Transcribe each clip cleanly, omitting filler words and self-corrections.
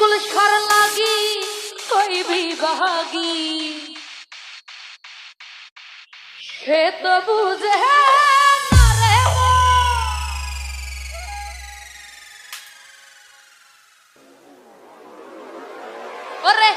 মুকুল সর লাগি কইবি বাহাগি সে তো বুঝে না রে ওরে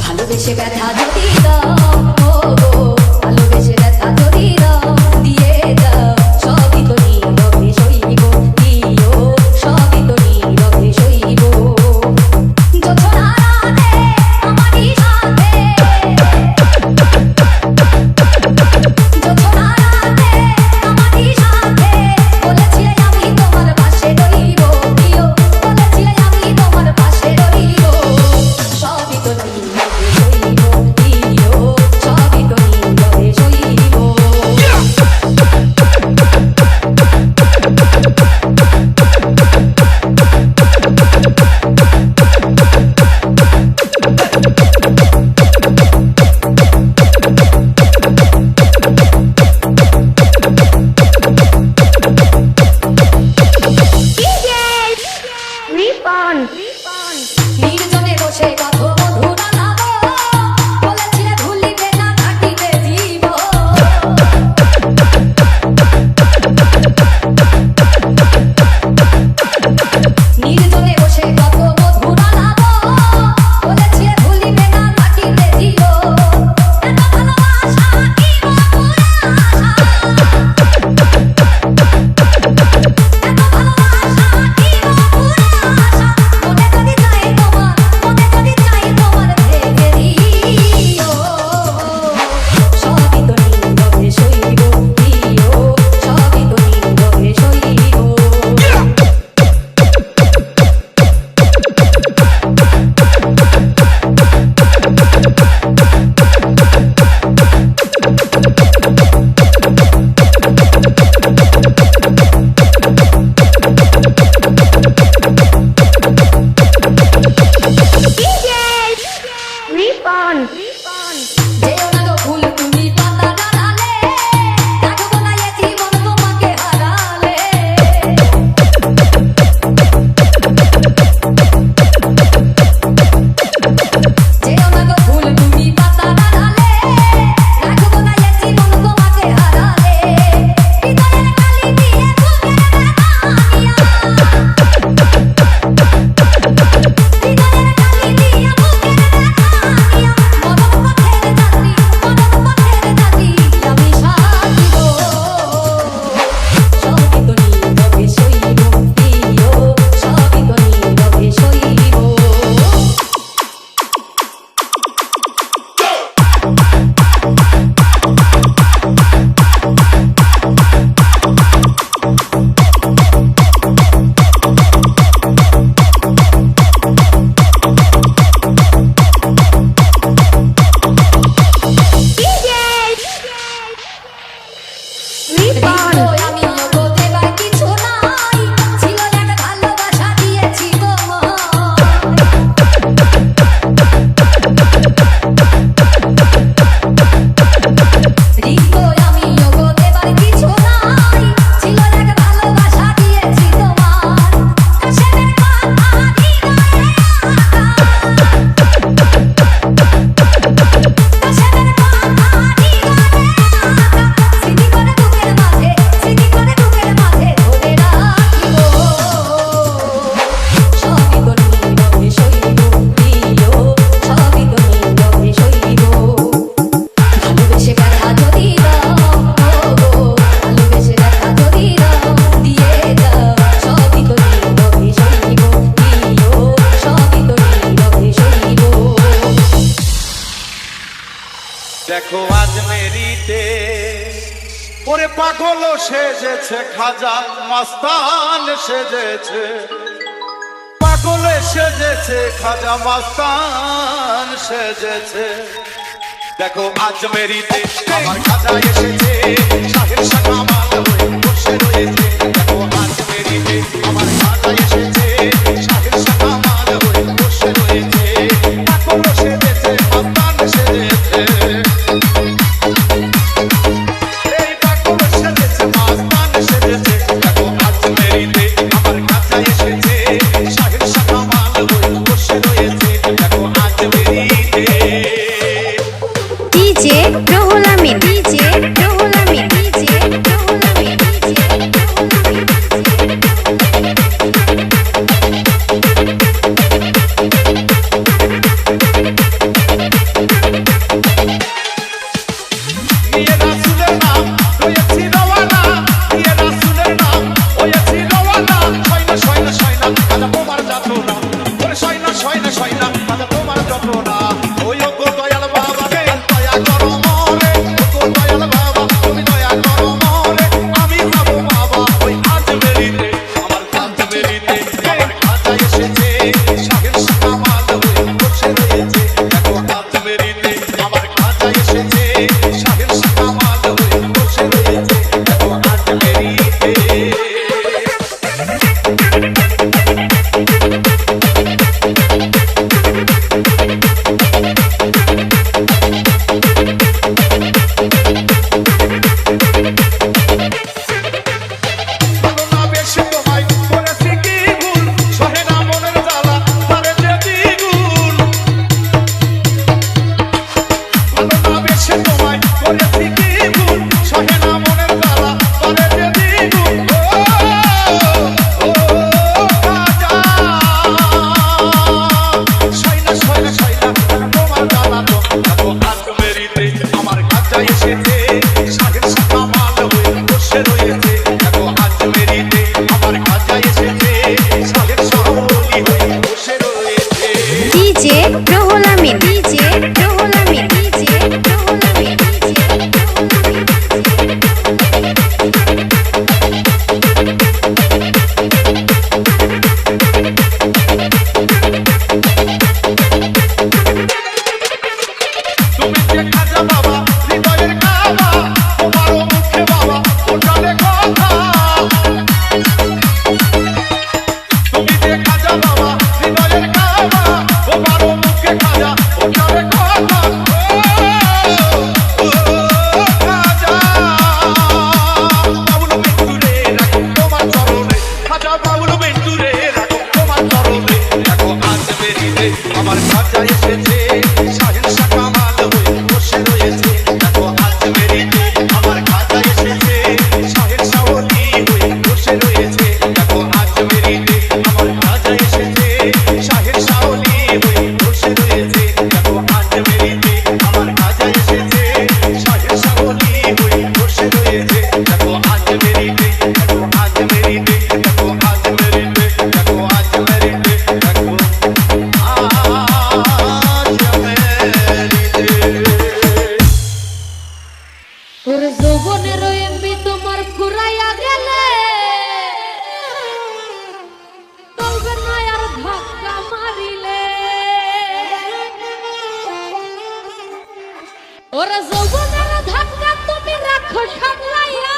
ভালোবেসে ব্যথা যদি দাও ভালোবেসে ব্যথা যদি দাও দিয়ে যাও সবই তো নীরবে সইব দিও সবই তো নীরবে সইব যোছনা রাতে আমারই সাথে যোছনা রাতে আমারই সাথে বলেছিলে আমি তোমার পাশে রইব দিও বলেছিলে আমি তোমার পাশে রইব সবই তো নীরবে সইব দিও রিপন আমি ওগো দেবার কিছু নাই ছিল এক ভালোবাসা দিয়েছি রিকো আমি ওগো দেবার কিছু নাই ছিল এক ভালোবাসা দিয়েছি তোমার কাশেমের কথা হৃদয়ে কাশেমের কথা হৃদয়ে স্মৃতি করে বুকের মাঝে স্মৃতি করে বুকের মাঝে ধরে রাখিব সবই তো নীরবে সইব প্রিয় সবই তো নীরবে সইব ভালোবেসে ব্যথা যদি দাও ভালোবেসে ব্যথা যদি দাও দিয়ে দাও সবই তো নীরবে সইব প্রিয় সবই তো নীরবে সইব দেখো আজ মেরিতে ওরে পাগল সেজেছে খাজা মাস্তান সেজেছে পাগল সেজেছে খাজা মাস্তান সেজেছে দেখো আজ মেরিতে আমার খাজা এসেছে শাহের শাখা মাল হয়ে বসে রয়েছে দেখো আজ মেরিতে আমার খাজা এসেছে শাহের শাখা মাল হয়ে বসে রয়েছে পাগল সেজেছে মাস্তান সেজেছে এই পাগল সেজেছে মাস্তান সেজেছে দেখো আজ মেরিতে আমার খাজা এসেছে শাহের শাখা মাল হয়ে বসে রয়েছে দেখো আজ মেরিতে DJ Ruhul Amin DJ Ruhul Amin DJ Ruhul Amin DJ নিয়ে রাসূলের নাম হয়েছি রওয়ানা নিয়ে রাসূলের নাম হয়েছি রওয়ানা শয়না শয়না শয়না আজ তোমার যাতনা ওরে শয়না শয়না শয়না আজ তোমার যাতনা ওই গো দয়াল বাবা রে দয়া করো মোরে গো দয়াল বাবা তুমি দয়া করো মোরে আমি পাবো বাবা ওই আজ মেরিতে আমার কাজ মেরিতে আমার খাজা এসেছে শাহের শাখা মাল হয়ে বসে রয়েছে দেখো আজ মেরিতে আমার খাজা এসেছে শাহের শাখা মাল হয়ে বসে রয়েছে দেখো আজ মেরিতে ভালো না বেশি তোমায় করেছি কি ভুল সহে না মনের জ্বালা তারে যে দ্বিগুণ ভালো না বেশি তোমায় করেছি কি ভুল সহে না মনের জ্বালা তারে যে দ্বিগুণ ও খাজা শয়না শয়না শয়না তোমার জ্বালা তো দেখো আজ মেরিতে আমার খাজা এসেছে শাহের শাখা মাল হয়ে বসে রয়েছে দেখো আজ মেরিতে আমার খাজা এসেছে শাহের সহমতি হয়ে বসে রয়েছে DJ Ruhul Amin DJ Ruhul Amin DJ Ruhul Amin DJ তুমি যে খাজা বাবা হৃদয়ের কাবা তোমার মুখে বাবা ওঠালে কথা তুমি যে খাজা বাবা হৃদয়ের কাবা তোমার মুখে খাজা ওঠালে কথা ও খাজা বাবুল বেন্টুরে রাখো তোমার চরণে খাজা বাবুল বেন্টুরে রাখো তোমার চরণে দেখো আজ মেরিতে আমার খাজা এসেছে শাহের শাখা মাল হয়ে বসে রয়েছে দেখো আজ মেরিতে আমার খাজা এসেছে শাহের সাওলি হয়ে বসে রয়েছে দেখো আজ মেরিতে আমার খাজা এসেছে শাহের সাওলি হয়ে বসে রয়েছে দেখো আজ মেরিতে আমার খাজা এসেছে শাহের সাওলি হয়ে বসে রয়েছে দেখো আজ মেরিতে দেখো আজ মেরিতে দেখো আজ মেরিতে দেখো আজ মেরিতে দেখো তোর যৌবনের এমবি তোমার ফুরাইয়া গেলে চলবে না আর ধাক্কা মারিলে ওরা যৌবনের ধাক্কা তুমি রাখো সামলাইয়া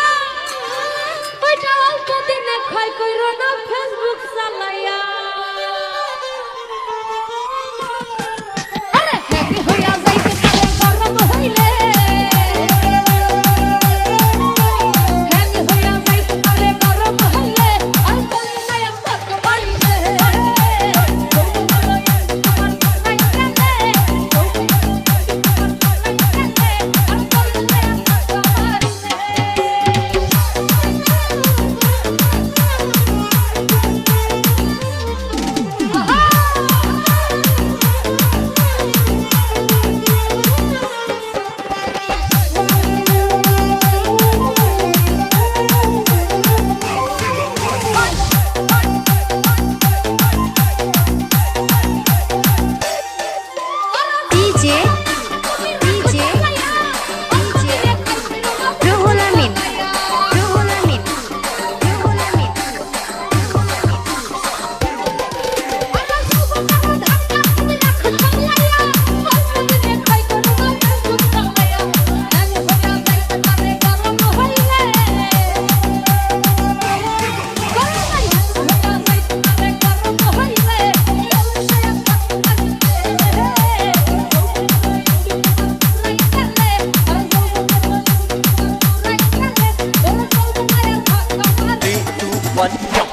one, jump.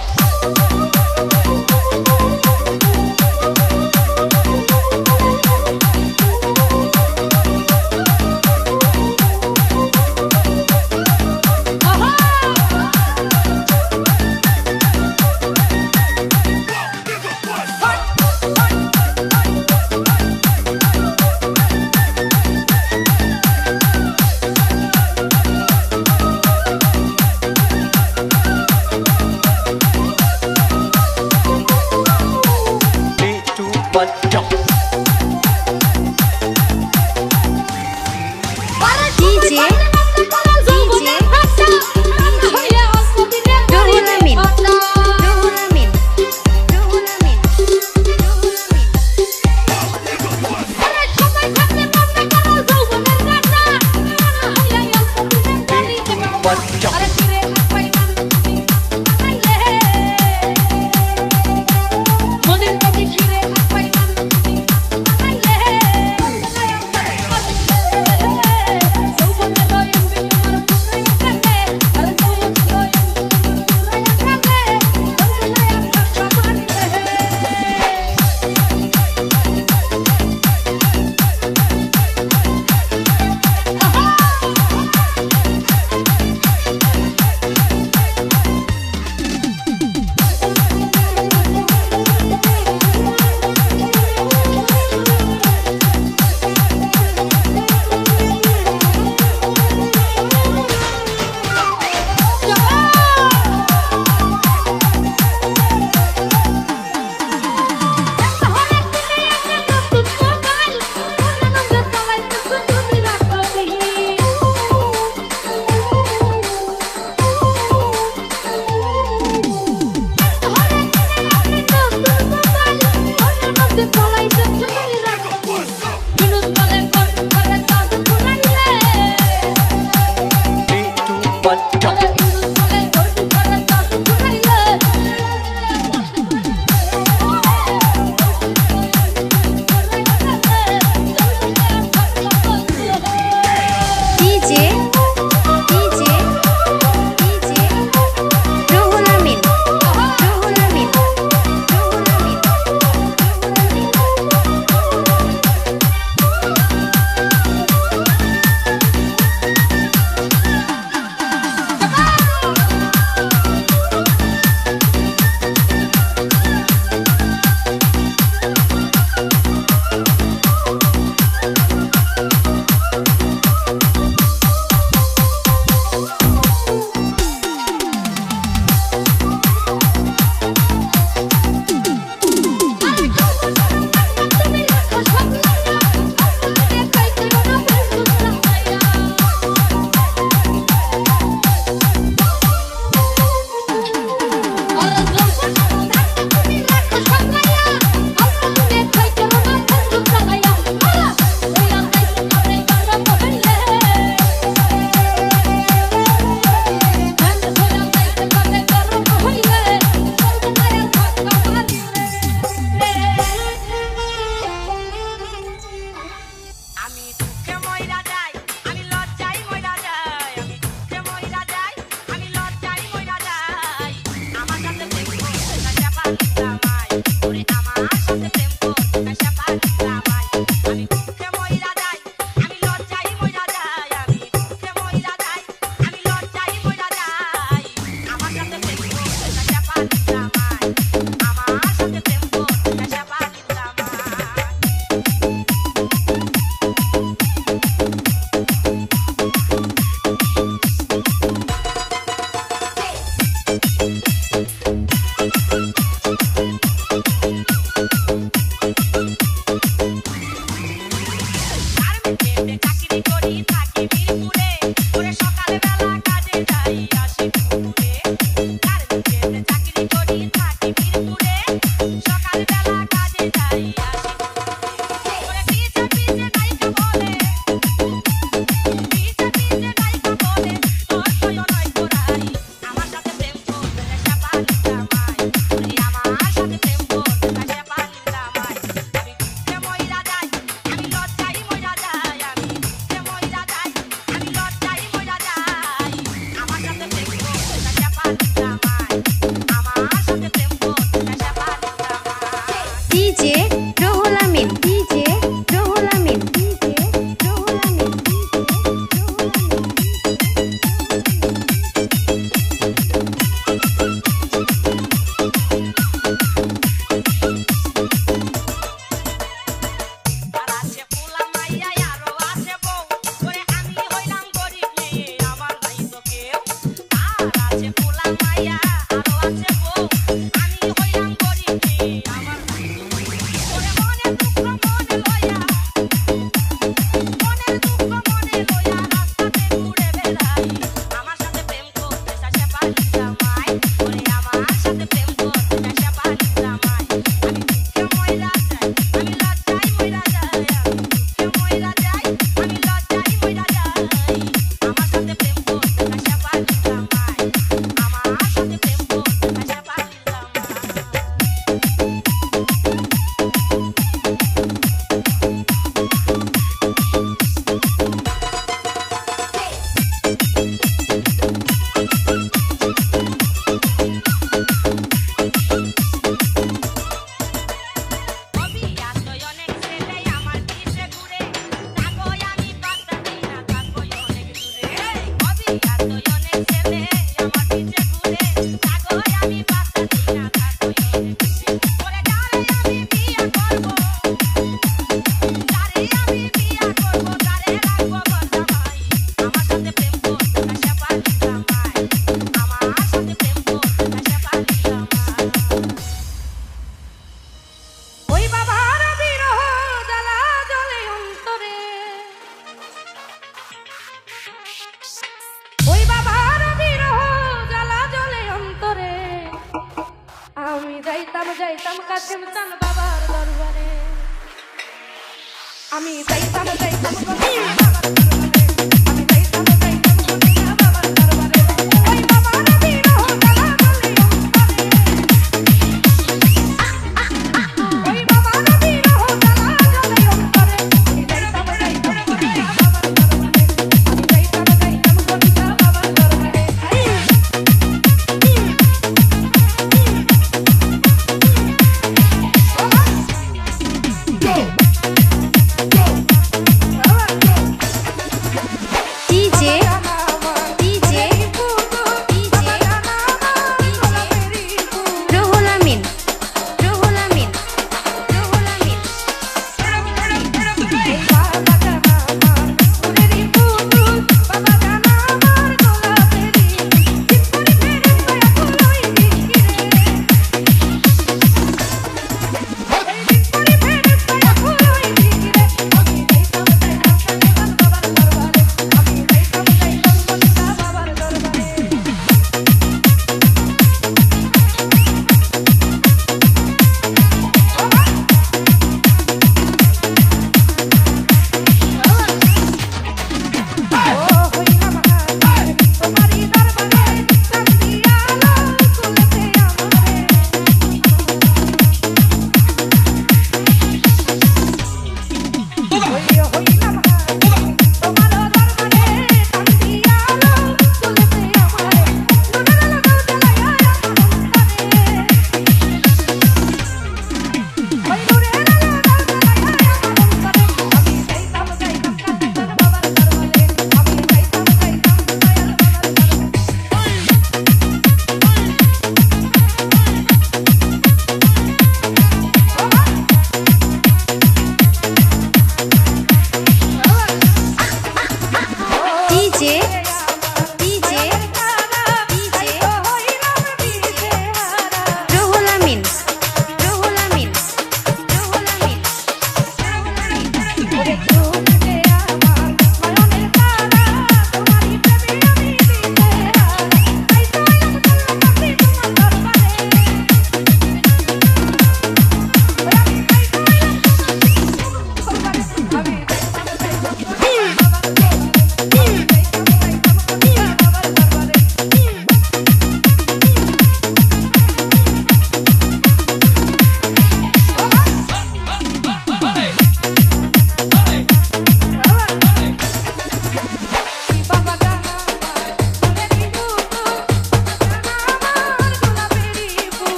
Three, two, one, jump. DJ Ruhul Amin Ruhul Amin Ruhul Amin One, jump. Three, two, one, jump. DJ Ruhul Amin Ruhul Amin Ruhul Amin আমি দুঃখে মইরা যাই, আমি লজ্জায় মইরা যাই, আমি দুঃখে মইরা যাই, আমি লজ্জায় মইরা যাই। আমার সাথে প্রেম করতে কাশা পানি জামাই, ওরে আমার সাথে প্রেম করতে কাশা পানি জামাই। আমি দুঃখে মইরা যাই, আমি লজ্জায় মইরা যাই, আমি দুঃখে মইরা যাই, আমি লজ্জায় মইরা যাই। আমার সাথে প্রেম করতে কাশা পানি জামাই, আমার সাথে প্রেম করতে কাশা পানি জামাই। গার্মেন্টসে চাকরি করি থাকি মিরপুরে, ওরে সকালবেলা কাজে যাই আসি দুপুরে। গার্মেন্টসে চাকরি করি থাকি মিরপুরে, সকালবেলা কাজে যাই আসি দুপুরে। ওরে পিছে পিছে ডাইকা বলে, পিছে পিছে ডাইকা বলে, তোর সয় নয় তোরাই। আমার সাথে প্রেম করতে কাশা পানি জামাই, ওরে আমার সাথে প্রেম করতে কাশা পানি জামাই। আমি দুঃখে মইরা যাই, আমি লজ্জায় মইরা যাই, আমি দুঃখে মইরা যাই, আমি লজ্জায় মইরা যাই। থাকতোই অনেক ছেলে আমার পিছে ঘুরে থাকো আমি পাত্তা দিই না থাকতোই অনেক ছেলে ওরে যারে আমি বিয়ে করব যারে আমি বিয়ে করব যারে রাখবো বজামাই আমার সাথে প্রেম করতে কাছে পারি জামাই আমার সাথে প্রেম করতে কাছে পারি জামাই ওই বাবার বিরহ জ্বালা জ্বলে অন্তরে ওই বাবার বিরহ জ্বালা জ্বলে অন্তরে আমি যাইতাম কাশেম চান বাবার দরবারে আমি যাইতাম কাশেম চান বাবার দরবারে আমি